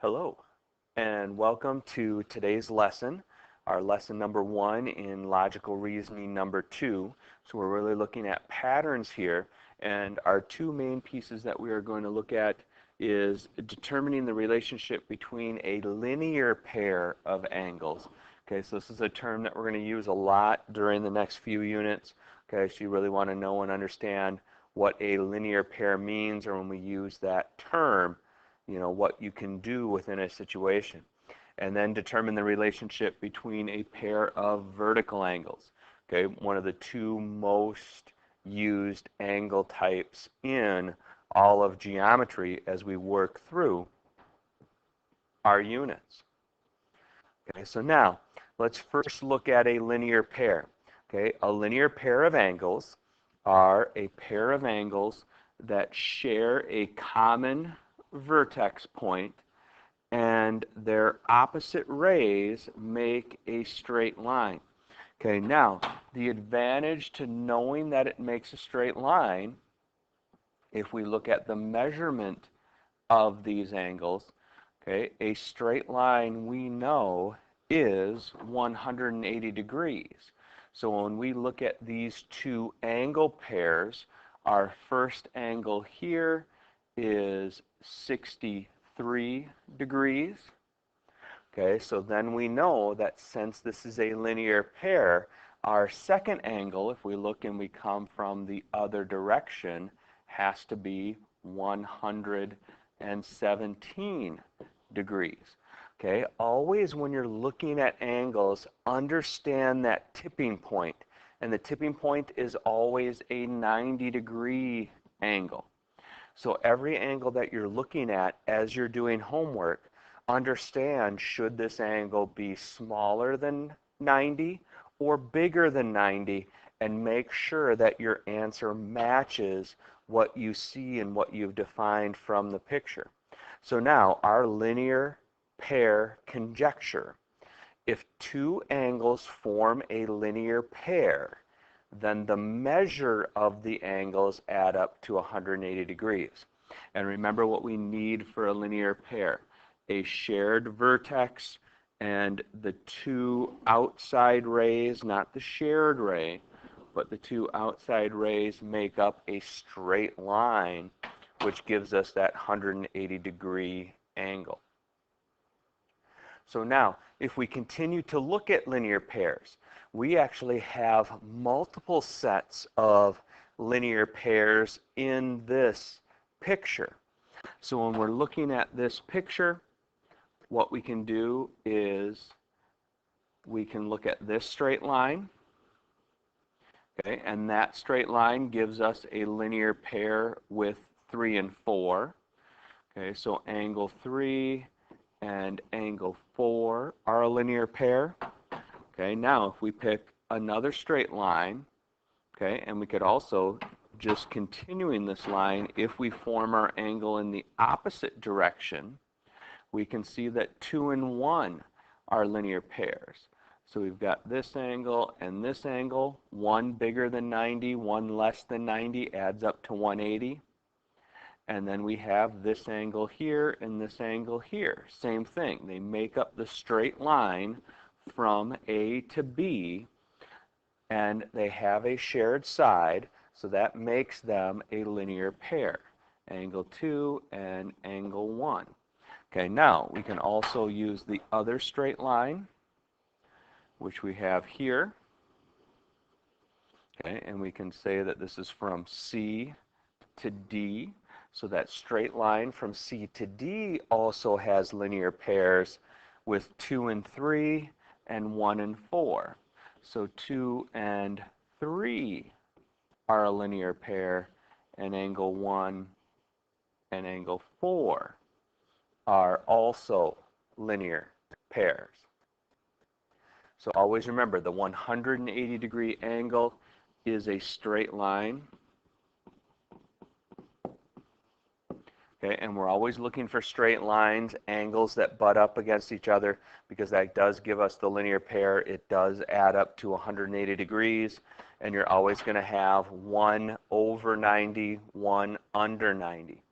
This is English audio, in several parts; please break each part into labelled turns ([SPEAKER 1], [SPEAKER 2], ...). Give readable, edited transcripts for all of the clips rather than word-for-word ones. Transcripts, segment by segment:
[SPEAKER 1] Hello, and welcome to today's lesson, our lesson number 1 in logical reasoning number 2. So we're really looking at patterns here, and our two main pieces that we are going to look at is determining the relationship between a linear pair of angles. Okay, so this is a term that we're going to use a lot during the next few units. Okay, so you really want to know and understand what a linear pair means, or when we use that term, what you can do within a situation. And then determine the relationship between a pair of vertical angles. Okay, one of the two most used angle types in all of geometry as we work through our units. Okay, so now let's first look at a linear pair. Okay, a linear pair of angles are a pair of angles that share a common vertex point, and their opposite rays make a straight line. Okay, now the advantage to knowing that it makes a straight line, if we look at the measurement of these angles, okay, a straight line we know is 180 degrees. So when we look at these two angle pairs, our first angle here is 63 degrees. Okay, so then we know that since this is a linear pair, our second angle, if we look and we come from the other direction, has to be 117 degrees. Okay, always when you're looking at angles, understand that tipping point. And the tipping point is always a 90-degree angle. So every angle that you're looking at as you're doing homework, understand, should this angle be smaller than 90 or bigger than 90, and make sure that your answer matches what you see and what you've defined from the picture. So now our linear pair conjecture. If two angles form a linear pair, then the measure of the angles add up to 180 degrees. And remember what we need for a linear pair: a shared vertex, and the two outside rays, not the shared ray, but the two outside rays make up a straight line, which gives us that 180-degree angle. So now, if we continue to look at linear pairs, we actually have multiple sets of linear pairs in this picture. So when we're looking at this picture, what we can do is we can look at this straight line, okay, and that straight line gives us a linear pair with 3 and 4. Okay, so angle 3 and angle 4 are a linear pair. Okay, now if we pick another straight line, okay, and we could also, just continuing this line, if we form our angle in the opposite direction, we can see that 2 and 1 are linear pairs. So we've got this angle and this angle, one bigger than 90, one less than 90, adds up to 180. And then we have this angle here and this angle here. Same thing. They make up the straight line from A to B, and they have a shared side, so that makes them a linear pair. Angle 2 and angle 1. Okay, now we can also use the other straight line, which we have here. Okay, and we can say that this is from C to D. So that straight line from C to D also has linear pairs with 2 and 3 and 1 and 4. So 2 and 3 are a linear pair, and angle 1 and angle 4 are also linear pairs. So always remember, the 180-degree angle is a straight line. Okay, and we're always looking for straight lines, angles that butt up against each other, because that does give us the linear pair. It does add up to 180 degrees, and you're always going to have one over 90, one under 90.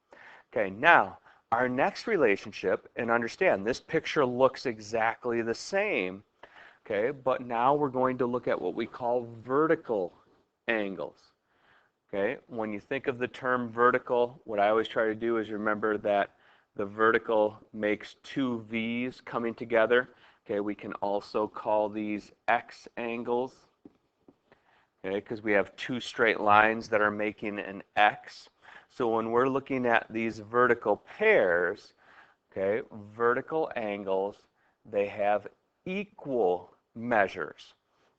[SPEAKER 1] Okay, now Our next relationship, and understand this picture looks exactly the same, okay, but now we're going to look at what we call vertical angles. Okay, when you think of the term vertical, what I always try to do is remember that the vertical makes two V's coming together. Okay, we can also call these X angles, okay, because we have two straight lines that are making an X. So when we're looking at these vertical pairs, okay, vertical angles, they have equal measures.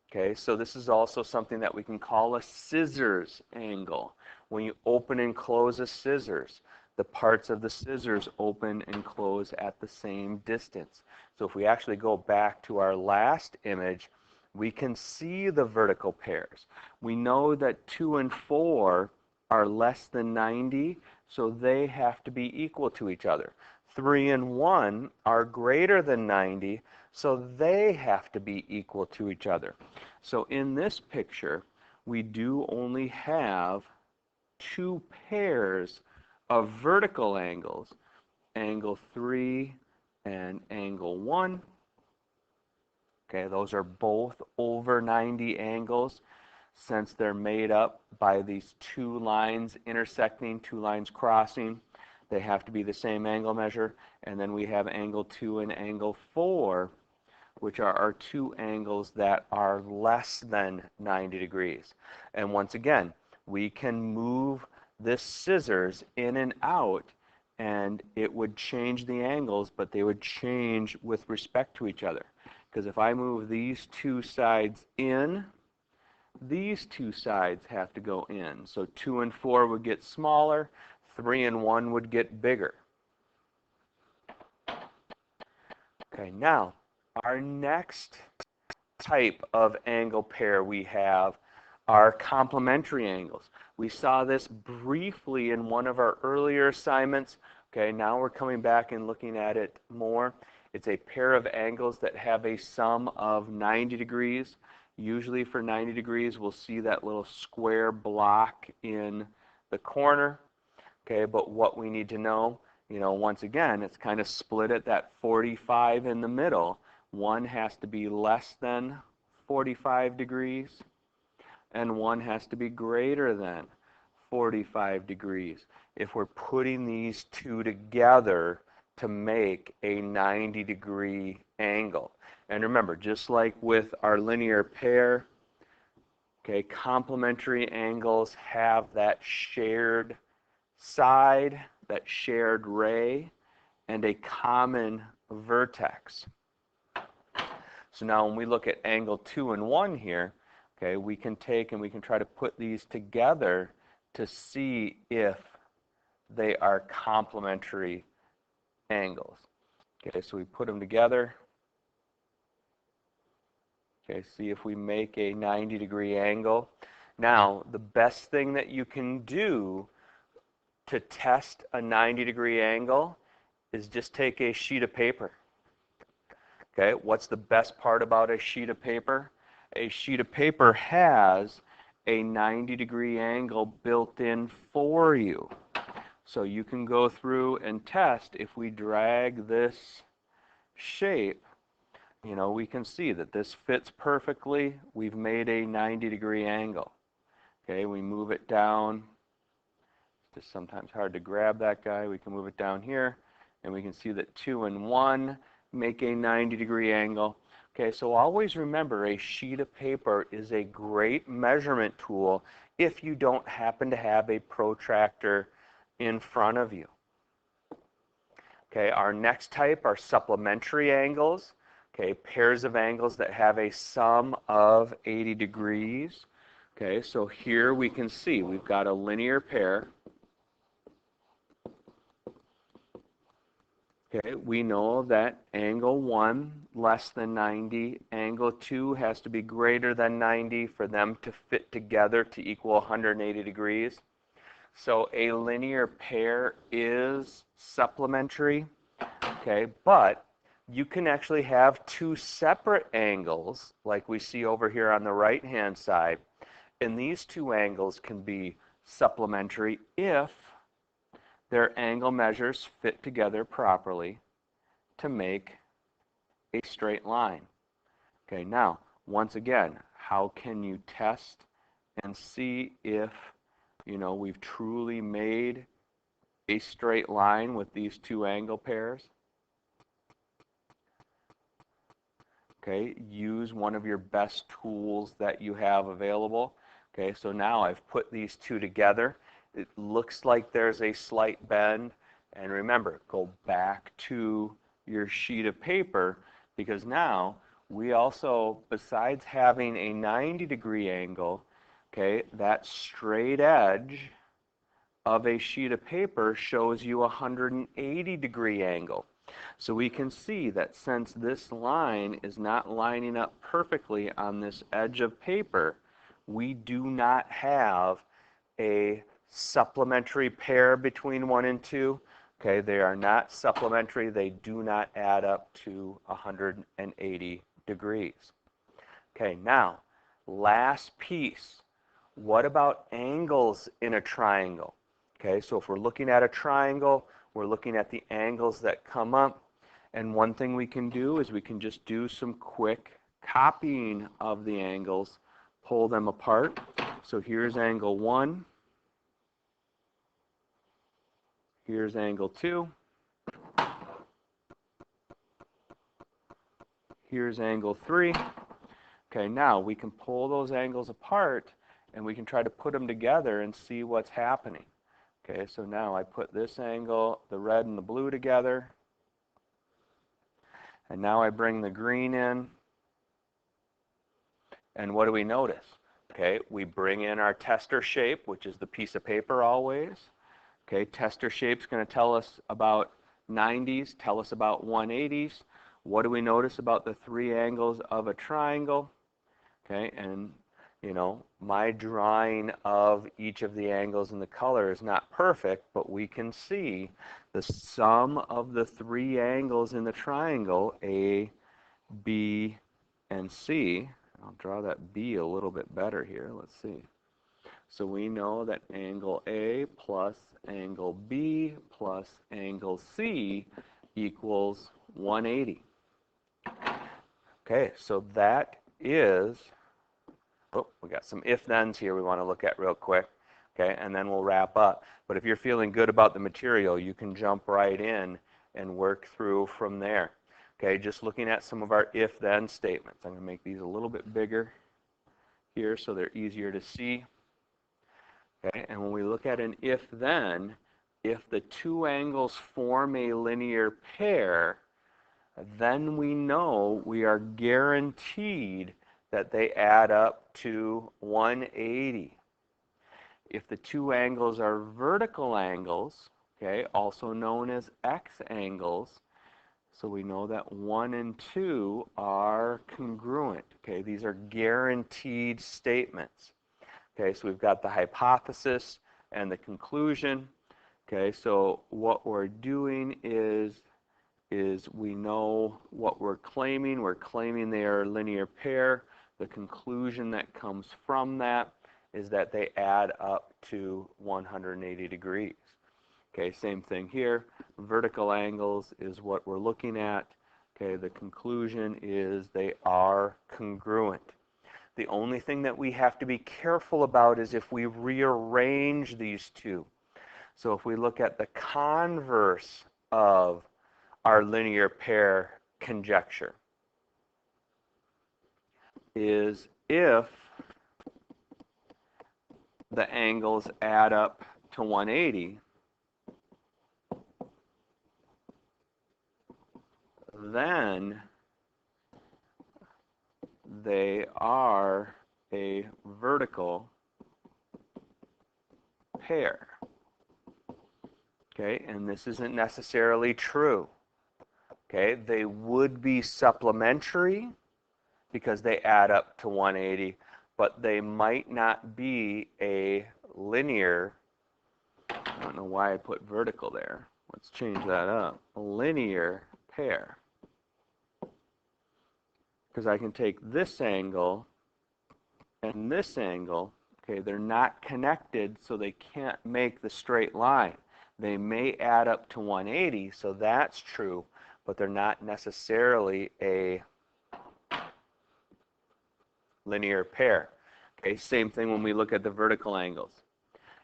[SPEAKER 1] Okay, so this is also something that we can call a scissors angle. When you open and close a scissors, the parts of the scissors open and close at the same distance. So if we actually go back to our last image, we can see the vertical pairs. We know that 2 and 4 are less than 90, so they have to be equal to each other. 3 and 1 are greater than 90, so they have to be equal to each other. So in this picture, we do only have two pairs of vertical angles, angle 3 and angle 1. Okay, those are both over 90 angles. Since they're made up by these two lines intersecting, two lines crossing, they have to be the same angle measure. And then we have angle 2 and angle 4, which are our two angles that are less than 90 degrees. And once again, we can move this scissors in and out, and it would change the angles, but they would change with respect to each other. Because if I move these two sides in, these two sides have to go in. So 2 and 4 would get smaller, 3 and 1 would get bigger. Okay, now our next type of angle pair we have are complementary angles. We saw this briefly in one of our earlier assignments. Okay, now we're coming back and looking at it more. It's a pair of angles that have a sum of 90 degrees. Usually for 90 degrees, we'll see that little square block in the corner. Okay, but what we need to know, once again, it's kind of split at that 45 in the middle. One has to be less than 45 degrees, and one has to be greater than 45 degrees if we're putting these two together to make a 90-degree angle. And remember, just like with our linear pair, okay, complementary angles have that shared side, that shared ray, and a common vertex. So now when we look at angle 2 and 1 here, okay, we can take and we can try to put these together to see if they are complementary angles. Okay, so we put them together. Okay, see if we make a 90-degree angle. Now, the best thing that you can do to test a 90-degree angle is just take a sheet of paper. Okay, what's the best part about a sheet of paper? A sheet of paper has a 90-degree angle built in for you. So you can go through and test if we drag this shape, we can see that this fits perfectly. We've made a 90-degree angle. Okay, we move it down. It's just sometimes hard to grab that guy. We can move it down here, and we can see that 2 and 1 make a 90-degree angle. Okay, so always remember a sheet of paper is a great measurement tool if you don't happen to have a protractor in front of you. Okay, our next type are supplementary angles. Okay, pairs of angles that have a sum of 80 degrees. Okay, so here we can see we've got a linear pair. Okay, we know that angle 1 less than 90, angle 2 has to be greater than 90 for them to fit together to equal 180 degrees. So a linear pair is supplementary. Okay, but you can actually have two separate angles like we see over here on the right-hand side. And these two angles can be supplementary if their angle measures fit together properly to make a straight line. Okay, now, once again, how can you test and see if, we've truly made a straight line with these two angle pairs? Okay, use one of your best tools that you have available. Okay, so now I've put these two together. It looks like there's a slight bend. And remember, go back to your sheet of paper, because now we also, besides having a 90-degree angle, okay, that straight edge of a sheet of paper shows you a 180-degree angle. So we can see that since this line is not lining up perfectly on this edge of paper, we do not have a supplementary pair between 1 and 2. Okay, they are not supplementary. They do not add up to 180 degrees. Okay, now, last piece. What about angles in a triangle? Okay, so if we're looking at a triangle, we're looking at the angles that come up. And one thing we can do is we can just do some quick copying of the angles, pull them apart. So here's angle 1. Here's angle 2. Here's angle 3. Okay, now we can pull those angles apart and we can try to put them together and see what's happening. Okay, so now I put this angle, the red and the blue together. And now I bring the green in. And what do we notice? Okay, we bring in our tester shape, which is the piece of paper always. Okay, tester shape's going to tell us about 90s, tell us about 180s. What do we notice about the three angles of a triangle? Okay, and my drawing of each of the angles and the color is not perfect, but we can see the sum of the three angles in the triangle, A, B, and C. I'll draw that B a little bit better here. Let's see. So we know that angle A plus angle B plus angle C equals 180. Okay, so that is, we got some if-thens here we want to look at real quick. Okay, and then we'll wrap up. But if you're feeling good about the material, you can jump right in and work through from there. Okay, just looking at some of our if-then statements. I'm going to make these a little bit bigger here so they're easier to see. Okay, and when we look at an if-then, if the two angles form a linear pair, then we know we are guaranteed that they add up to 180. If the two angles are vertical angles, okay, also known as X angles, so we know that 1 and 2 are congruent. Okay, these are guaranteed statements. Okay, so we've got the hypothesis and the conclusion. Okay, so what we're doing is we know what we're claiming. We're claiming they are a linear pair. The conclusion that comes from that is that they add up to 180 degrees. Okay, same thing here. Vertical angles is what we're looking at. Okay, the conclusion is they are congruent. The only thing that we have to be careful about is if we rearrange these two. So if we look at the converse of our linear pair conjecture, is if the angles add up to 180, then they are a vertical pair. Okay, and this isn't necessarily true. Okay, they would be supplementary because they add up to 180, but they might not be a linear, I don't know why I put vertical there. Let's change that up. A linear pair. Because I can take this angle and this angle, okay, they're not connected, so they can't make the straight line. They may add up to 180, so that's true, but they're not necessarily a linear pair. Okay, same thing when we look at the vertical angles.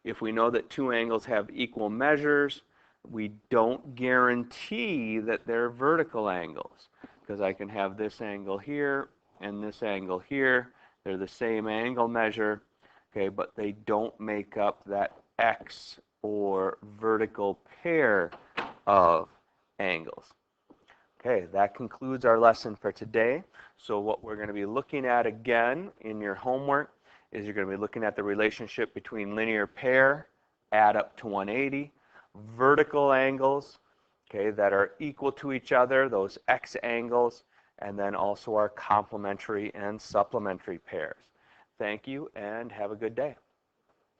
[SPEAKER 1] If we know that two angles have equal measures, we don't guarantee that they're vertical angles, because I can have this angle here and this angle here. They're the same angle measure, okay, but they don't make up that X or vertical pair of angles. Okay, that concludes our lesson for today. So what we're going to be looking at again in your homework is you're going to be looking at the relationship between linear pair, add up to 180, vertical angles, okay, that are equal to each other, those X angles, and then also our complementary and supplementary pairs. Thank you and have a good day.